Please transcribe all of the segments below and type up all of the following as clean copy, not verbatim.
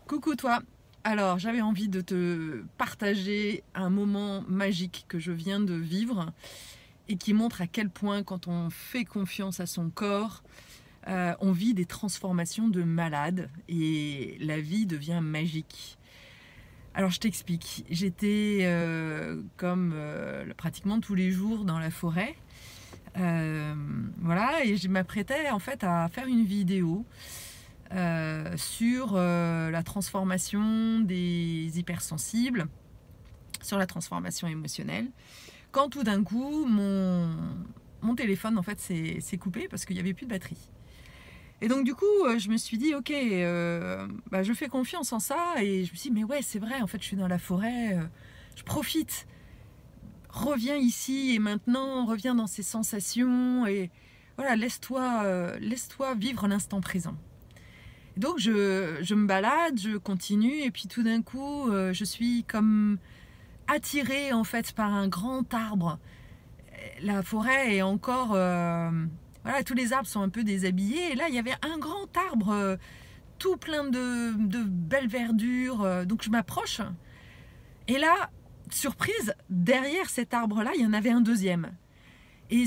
Coucou toi. Alors, j'avais envie de te partager un moment magique que je viens de vivre et qui montre à quel point quand on fait confiance à son corps, on vit des transformations de malade et la vie devient magique. Alors je t'explique, j'étais comme pratiquement tous les jours dans la forêt, voilà, et je m'apprêtais en fait à faire une vidéo sur la transformation des hypersensibles, sur la transformation émotionnelle, quand tout d'un coup mon téléphone en fait s'est coupé parce qu'il n'y avait plus de batterie. Et donc du coup je me suis dit ok, je fais confiance en ça, et je me suis dit mais ouais c'est vrai, en fait je suis dans la forêt, je profite, reviens ici et maintenant, reviens dans ces sensations et voilà, laisse-toi vivre l'instant présent. Donc je me balade, je continue, et puis tout d'un coup je suis comme attirée en fait par un grand arbre. La forêt est encore voilà, tous les arbres sont un peu déshabillés, et là il y avait un grand arbre tout plein de belles verdures, donc je m'approche, et là, surprise, derrière cet arbre là il y en avait un deuxième. Et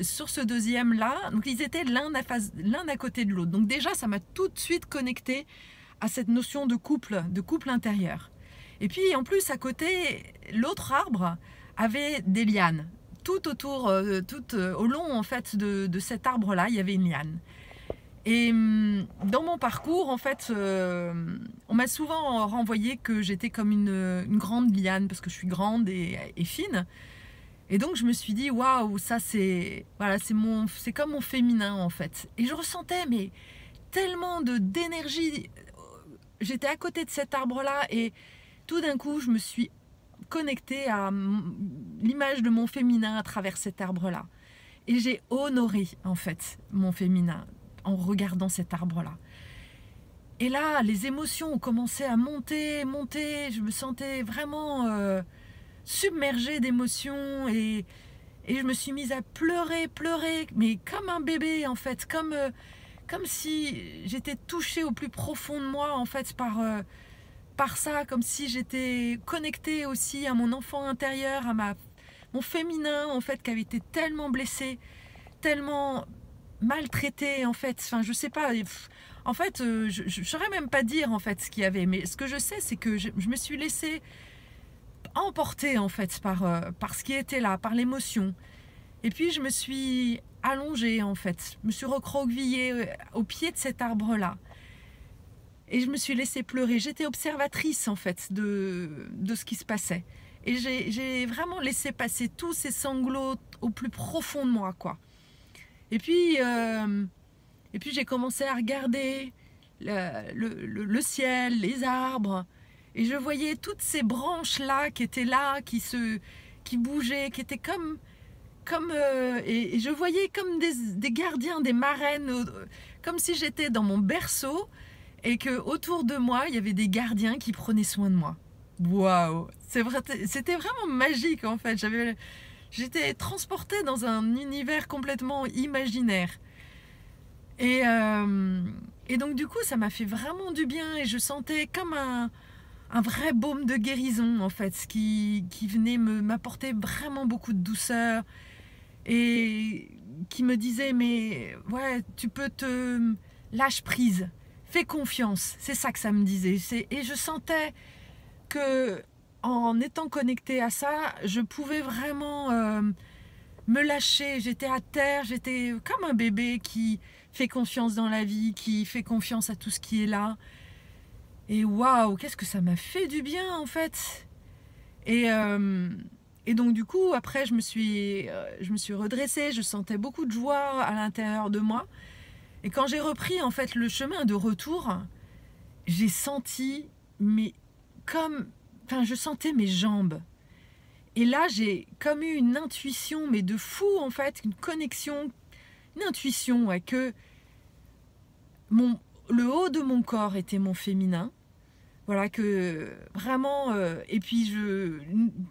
sur ce deuxième là, donc ils étaient l'un à côté de l'autre. Donc déjà ça m'a tout de suite connecté à cette notion de couple intérieur. Et puis en plus à côté, l'autre arbre avait des lianes. Tout autour, au long en fait de cet arbre là, il y avait une liane. Et dans mon parcours, en fait, on m'a souvent renvoyé que j'étais comme une grande liane parce que je suis grande et fine. Et donc je me suis dit waouh, ça c'est voilà, c'est comme mon féminin en fait. Et je ressentais mais tellement d'énergie. J'étais à côté de cet arbre là, et tout d'un coup je me suis connectée à l'image de mon féminin à travers cet arbre là. Et j'ai honoré en fait mon féminin en regardant cet arbre là. Et là les émotions ont commencé à monter. Je me sentais vraiment submergée d'émotions, et je me suis mise à pleurer, mais comme un bébé en fait, comme si j'étais touchée au plus profond de moi en fait par ça, comme si j'étais connectée aussi à mon enfant intérieur, à mon féminin en fait qui avait été tellement blessé, tellement maltraité en fait. Enfin je sais pas, en fait je ne saurais même pas dire en fait ce qu'il y avait, mais ce que je sais c'est que je me suis laissée emportée en fait par ce qui était là, par l'émotion. Et puis je me suis allongée en fait, je me suis recroquevillée au pied de cet arbre là, et je me suis laissée pleurer. J'étais observatrice en fait de ce qui se passait, et j'ai vraiment laissé passer tous ces sanglots au plus profond de moi quoi. Et puis j'ai commencé à regarder le ciel, les arbres, et je voyais toutes ces branches là qui étaient là, qui bougeaient, qui étaient et je voyais comme des gardiens, des marraines, comme si j'étais dans mon berceau et que autour de moi il y avait des gardiens qui prenaient soin de moi. Waouh, c'est vrai, c'était vraiment magique en fait. J'étais transportée dans un univers complètement imaginaire. Et donc du coup ça m'a fait vraiment du bien, et je sentais comme un vrai baume de guérison en fait, qui venait m'apporter vraiment beaucoup de douceur, et qui me disait mais ouais, tu peux lâche prise, fais confiance. C'est ça que ça me disait. Et je sentais que en étant connectée à ça, je pouvais vraiment me lâcher. J'étais à terre, j'étais comme un bébé qui fait confiance dans la vie, qui fait confiance à tout ce qui est là. Et waouh, qu'est-ce que ça m'a fait du bien en fait. Et donc du coup après je me suis redressée, je sentais beaucoup de joie à l'intérieur de moi. Et quand j'ai repris en fait le chemin de retour, j'ai senti je sentais mes jambes. Et là j'ai comme eu une intuition, mais de fou en fait, une connexion, une intuition, ouais, que le haut de mon corps était mon féminin. Voilà, que vraiment, et puis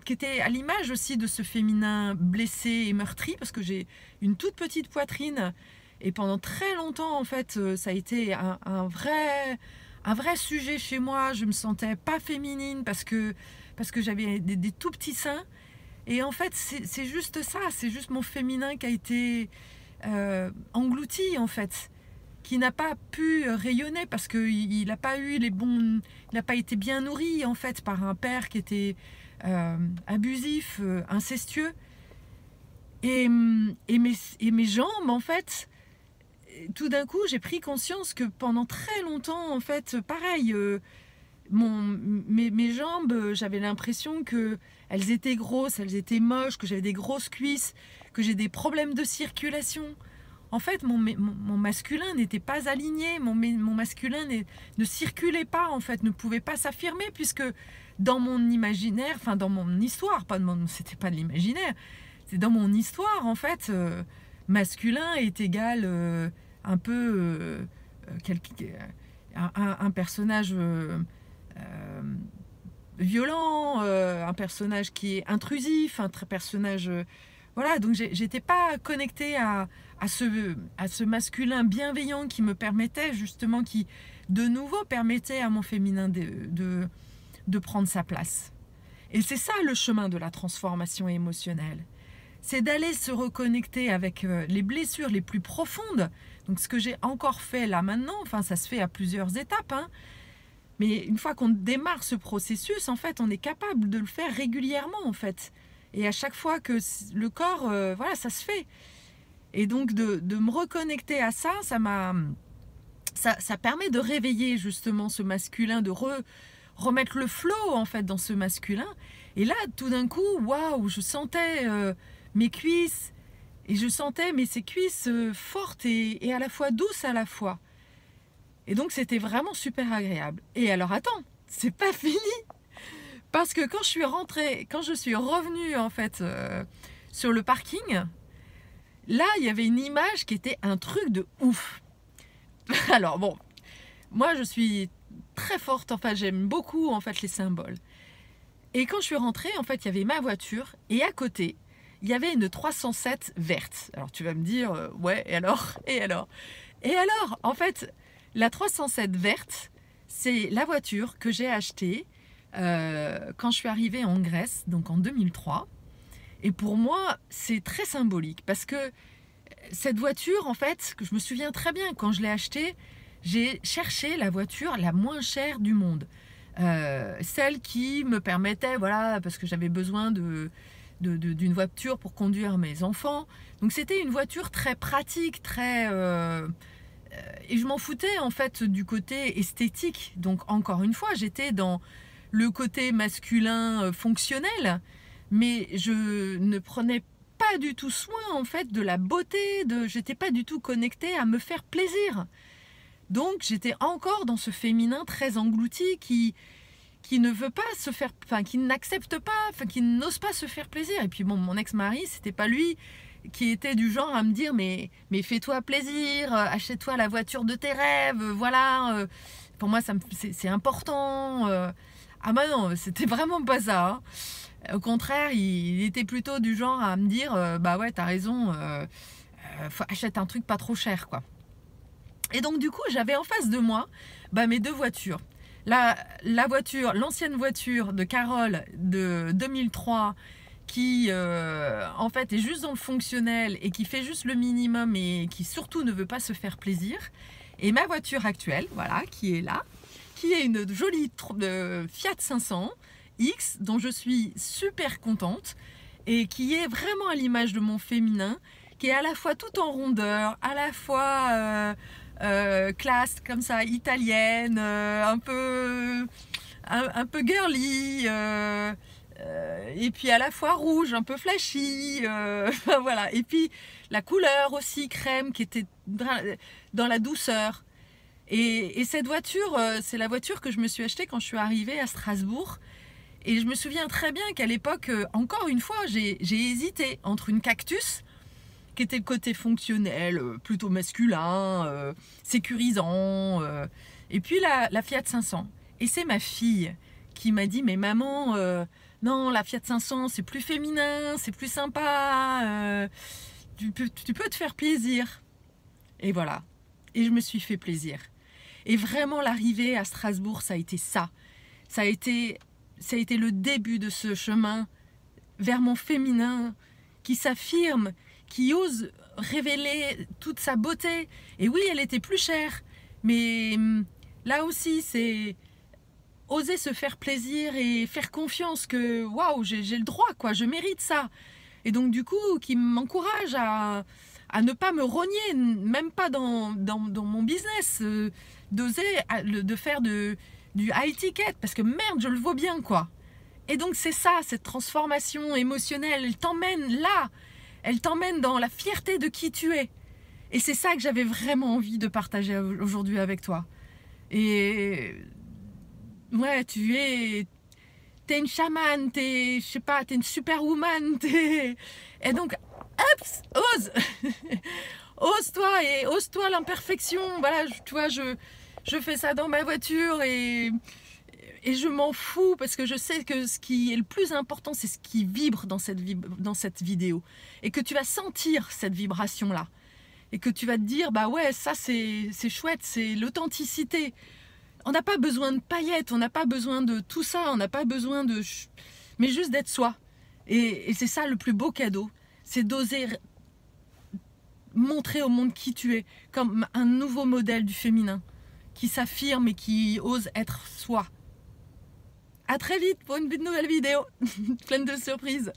qui était à l'image aussi de ce féminin blessé et meurtri, parce que j'ai une toute petite poitrine, et pendant très longtemps en fait ça a été un un vrai sujet chez moi. Je me sentais pas féminine parce que j'avais des tout petits seins. Et en fait, c'est juste ça, c'est juste mon féminin qui a été englouti, en fait, qui n'a pas pu rayonner parce qu'il n'a pas eu les bons... Il n'a pas été bien nourri, en fait, par un père qui était abusif, incestueux. Et mes jambes, en fait, tout d'un coup, j'ai pris conscience que pendant très longtemps, en fait, pareil, mes jambes, j'avais l'impression qu'elles étaient grosses, elles étaient moches, que j'avais des grosses cuisses, que j'ai des problèmes de circulation. En fait, mon masculin n'était pas aligné, mon masculin ne circulait pas, en fait, ne pouvait pas s'affirmer, puisque dans mon imaginaire, enfin dans mon histoire, c'était pas de l'imaginaire, c'est dans mon histoire, en fait, masculin est égal un peu un personnage violent, un personnage qui est intrusif, un personnage... voilà, donc j'étais pas connectée à ce masculin bienveillant qui me permettait justement, qui de nouveau permettait à mon féminin de prendre sa place. Et c'est ça le chemin de la transformation émotionnelle. C'est d'aller se reconnecter avec les blessures les plus profondes. Donc ce que j'ai encore fait là maintenant, enfin ça se fait à plusieurs étapes, hein, mais une fois qu'on démarre ce processus, en fait, on est capable de le faire régulièrement, en fait. Et à chaque fois que le corps, voilà, ça se fait. Et donc de me reconnecter à ça, ça permet de réveiller justement ce masculin, de remettre le flow, en fait, dans ce masculin. Et là, tout d'un coup, waouh, je sentais mes cuisses, et je sentais ces cuisses fortes et à la fois douces à la fois. Et donc c'était vraiment super agréable. Et alors attends, c'est pas fini, parce que quand je suis revenue en fait sur le parking, là il y avait une image qui était un truc de ouf. Alors bon, moi je suis très forte, enfin j'aime beaucoup en fait les symboles. Et quand je suis rentrée, en fait il y avait ma voiture et à côté il y avait une 307 verte. Alors tu vas me dire ouais, et alors en fait, la 307 verte, c'est la voiture que j'ai achetée quand je suis arrivée en Grèce, donc en 2003. Et pour moi, c'est très symbolique parce que cette voiture, en fait, que je me souviens très bien, quand je l'ai achetée, j'ai cherché la voiture la moins chère du monde. Celle qui me permettait, voilà, parce que j'avais besoin d'une voiture pour conduire mes enfants. Donc c'était une voiture très pratique, très... et je m'en foutais en fait du côté esthétique. Donc encore une fois, j'étais dans le côté masculin fonctionnel, mais je ne prenais pas du tout soin en fait de la beauté, j'étais pas du tout connectée à me faire plaisir. Donc j'étais encore dans ce féminin très englouti qui ne veut pas se faire, enfin qui n'accepte pas, enfin qui n'ose pas se faire plaisir. Et puis bon, mon ex-mari, c'était pas lui qui était du genre à me dire mais fais-toi plaisir, achète-toi la voiture de tes rêves, voilà. Pour moi, c'est important. Ah bah non, c'était vraiment pas ça. Hein. Au contraire, il était plutôt du genre à me dire bah ouais, t'as raison, achète un truc pas trop cher, quoi. Et donc du coup, j'avais en face de moi mes deux voitures. La voiture, l'ancienne voiture de Carole de 2003 qui en fait est juste dans le fonctionnel et qui fait juste le minimum et qui surtout ne veut pas se faire plaisir. Et ma voiture actuelle, voilà, qui est là, qui est une jolie Fiat 500 X dont je suis super contente et qui est vraiment à l'image de mon féminin, qui est à la fois tout en rondeur, à la fois classe comme ça, italienne, un peu girly, et puis à la fois rouge, un peu flashy, voilà. Et puis la couleur aussi crème qui était dans la douceur. Et cette voiture, c'est la voiture que je me suis achetée quand je suis arrivée à Strasbourg. Et je me souviens très bien qu'à l'époque, encore une fois, j'ai hésité entre une Cactus, qui était le côté fonctionnel, plutôt masculin, sécurisant, et puis la Fiat 500. Et c'est ma fille qui m'a dit, mais maman, non, la Fiat 500, c'est plus féminin, c'est plus sympa, tu peux te faire plaisir. Et voilà, et je me suis fait plaisir. Et vraiment, l'arrivée à Strasbourg, ça a été ça. Ça a été le début de ce chemin vers mon féminin qui s'affirme, qui ose révéler toute sa beauté. Et oui, elle était plus chère, mais là aussi, c'est oser se faire plaisir et faire confiance que waouh, j'ai le droit, quoi, je mérite ça. Et donc du coup, qui m'encourage à ne pas me rogner, même pas dans mon business, d'oser, de faire du high ticket, parce que merde, je le vaux bien, quoi. Et donc c'est ça, cette transformation émotionnelle, elle t'emmène là, elle t'emmène dans la fierté de qui tu es. Et c'est ça que j'avais vraiment envie de partager aujourd'hui avec toi. Et ouais, t'es une chamane, je sais pas, t'es une superwoman, et donc, hop, ose, ose-toi et ose-toi l'imperfection. Voilà, tu vois, je fais ça dans ma voiture et je m'en fous parce que je sais que ce qui est le plus important, c'est ce qui vibre dans cette vidéo. Et que tu vas sentir cette vibration-là. Et que tu vas te dire, bah ouais, ça c'est chouette, c'est l'authenticité. On n'a pas besoin de paillettes, on n'a pas besoin de tout ça, on n'a pas besoin de... mais juste d'être soi. Et c'est ça le plus beau cadeau, c'est d'oser montrer au monde qui tu es, comme un nouveau modèle du féminin, qui s'affirme et qui ose être soi. À très vite pour une nouvelle vidéo, pleine de surprises.